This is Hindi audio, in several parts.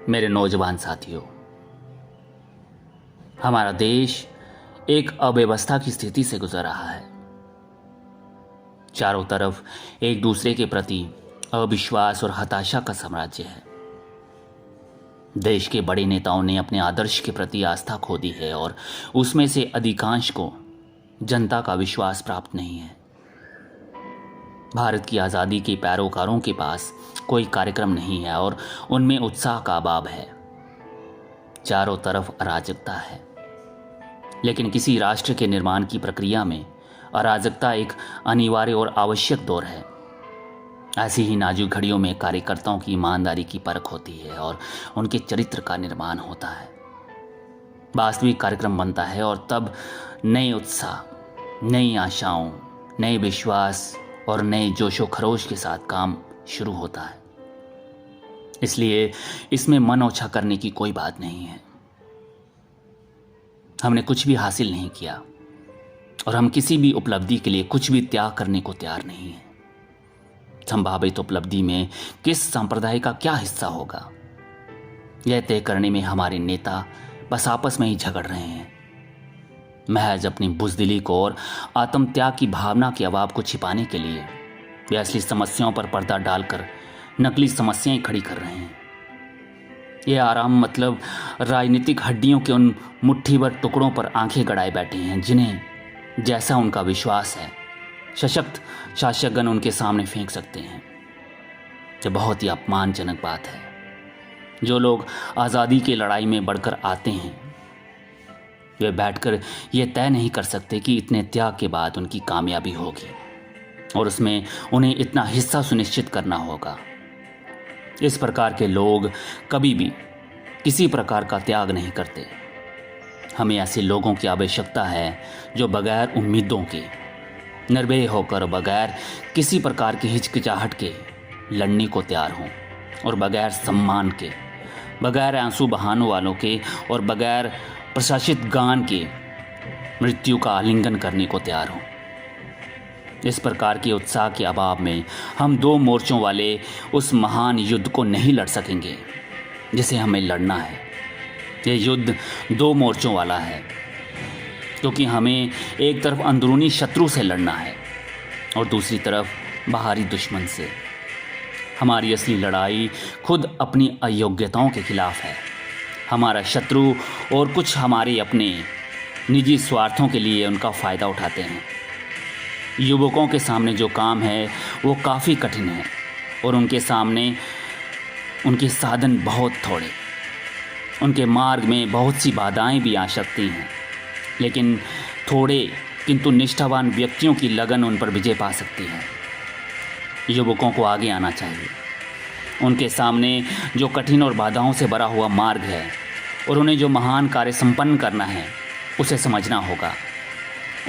मेरे नौजवान साथियों, हमारा देश एक अव्यवस्था की स्थिति से गुजर रहा है। चारों तरफ एक दूसरे के प्रति अविश्वास और हताशा का साम्राज्य है। देश के बड़े नेताओं ने अपने आदर्श के प्रति आस्था खो दी है और उसमें से अधिकांश को जनता का विश्वास प्राप्त नहीं है। भारत की आज़ादी के पैरोकारों के पास कोई कार्यक्रम नहीं है और उनमें उत्साह का अभाव है। चारों तरफ अराजकता है, लेकिन किसी राष्ट्र के निर्माण की प्रक्रिया में अराजकता एक अनिवार्य और आवश्यक दौर है। ऐसी ही नाजुक घड़ियों में कार्यकर्ताओं की ईमानदारी की परख होती है और उनके चरित्र का निर्माण होता है। वास्तविक कार्यक्रम बनता है और तब नए उत्साह, नई आशाओं, नए विश्वास और नए जोशो खरोश के साथ काम शुरू होता है। इसलिए इसमें मन ओछा करने की कोई बात नहीं है। हमने कुछ भी हासिल नहीं किया और हम किसी भी उपलब्धि के लिए कुछ भी त्याग करने को तैयार नहीं है। संभावित उपलब्धि में किस संप्रदाय का क्या हिस्सा होगा, यह तय करने में हमारे नेता बस आपस में ही झगड़ रहे हैं। महज अपनी बुज़दिली को और आत्मत्याग की भावना के अभाव को छिपाने के लिए वे असली समस्याओं पर पर्दा डालकर नकली समस्याएं खड़ी कर रहे हैं। यह आराम मतलब राजनीतिक हड्डियों के उन मुट्ठी भर टुकड़ों पर आंखें गड़ाए बैठे हैं, जिन्हें जैसा उनका विश्वास है सशक्त शासकगण उनके सामने फेंक सकते हैं। यह बहुत ही अपमानजनक बात है। जो लोग आज़ादी की लड़ाई में बढ़कर आते हैं, वे बैठकर ये तय नहीं कर सकते कि इतने त्याग के बाद उनकी कामयाबी होगी और उसमें उन्हें इतना हिस्सा सुनिश्चित करना होगा। इस प्रकार के लोग कभी भी किसी प्रकार का त्याग नहीं करते। हमें ऐसे लोगों की आवश्यकता है जो बगैर उम्मीदों के, निर्भय होकर, बगैर किसी प्रकार की हिचकिचाहट के लड़ने को तैयार हों और बगैर सम्मान के, बगैर आंसू बहाने वालों के और बगैर प्रशासित गान के मृत्यु का आलिंगन करने को तैयार हों। इस प्रकार के उत्साह के अभाव में हम दो मोर्चों वाले उस महान युद्ध को नहीं लड़ सकेंगे जिसे हमें लड़ना है। यह युद्ध दो मोर्चों वाला है, क्योंकि हमें एक तरफ अंदरूनी शत्रु से लड़ना है और दूसरी तरफ बाहरी दुश्मन से। हमारी असली लड़ाई खुद अपनी अयोग्यताओं के खिलाफ है। हमारा शत्रु और कुछ हमारे अपने निजी स्वार्थों के लिए उनका फ़ायदा उठाते हैं। युवकों के सामने जो काम है वो काफ़ी कठिन है और उनके सामने उनके साधन बहुत थोड़े। उनके मार्ग में बहुत सी बाधाएं भी आ सकती हैं, लेकिन थोड़े किंतु निष्ठावान व्यक्तियों की लगन उन पर विजय पा सकती है। युवकों को आगे आना चाहिए। उनके सामने जो कठिन और बाधाओं से भरा हुआ मार्ग है और उन्हें जो महान कार्य संपन्न करना है उसे समझना होगा।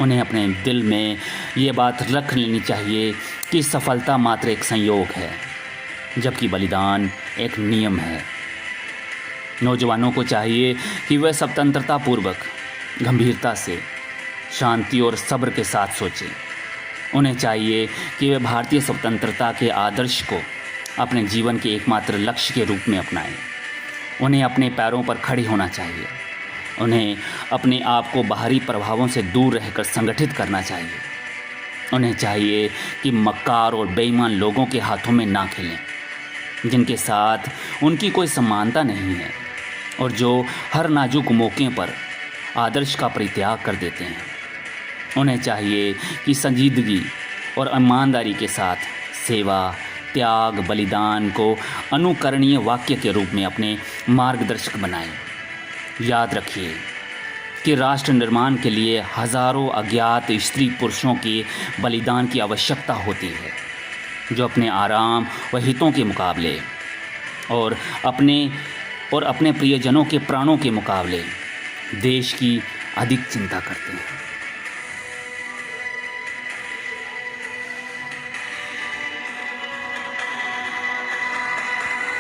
उन्हें अपने दिल में ये बात रख लेनी चाहिए कि सफलता मात्र एक संयोग है, जबकि बलिदान एक नियम है। नौजवानों को चाहिए कि वह स्वतंत्रता पूर्वक, गंभीरता से, शांति और सब्र के साथ सोचें। उन्हें चाहिए कि वे भारतीय स्वतंत्रता के आदर्श को अपने जीवन के एकमात्र लक्ष्य के रूप में अपनाएं। उन्हें अपने पैरों पर खड़े होना चाहिए। उन्हें अपने आप को बाहरी प्रभावों से दूर रहकर संगठित करना चाहिए। उन्हें चाहिए कि मक्कार और बेईमान लोगों के हाथों में ना खेलें, जिनके साथ उनकी कोई समानता नहीं है और जो हर नाजुक मौके पर आदर्श का परित्याग कर देते हैं। उन्हें चाहिए कि संजीदगी और ईमानदारी के साथ सेवा, त्याग, बलिदान को अनुकरणीय वाक्य के रूप में अपने मार्गदर्शक बनाएं। याद रखिए कि राष्ट्र निर्माण के लिए हजारों अज्ञात स्त्री पुरुषों के बलिदान की आवश्यकता होती है, जो अपने आराम व हितों के मुकाबले और अपने प्रियजनों के प्राणों के मुकाबले देश की अधिक चिंता करते हैं।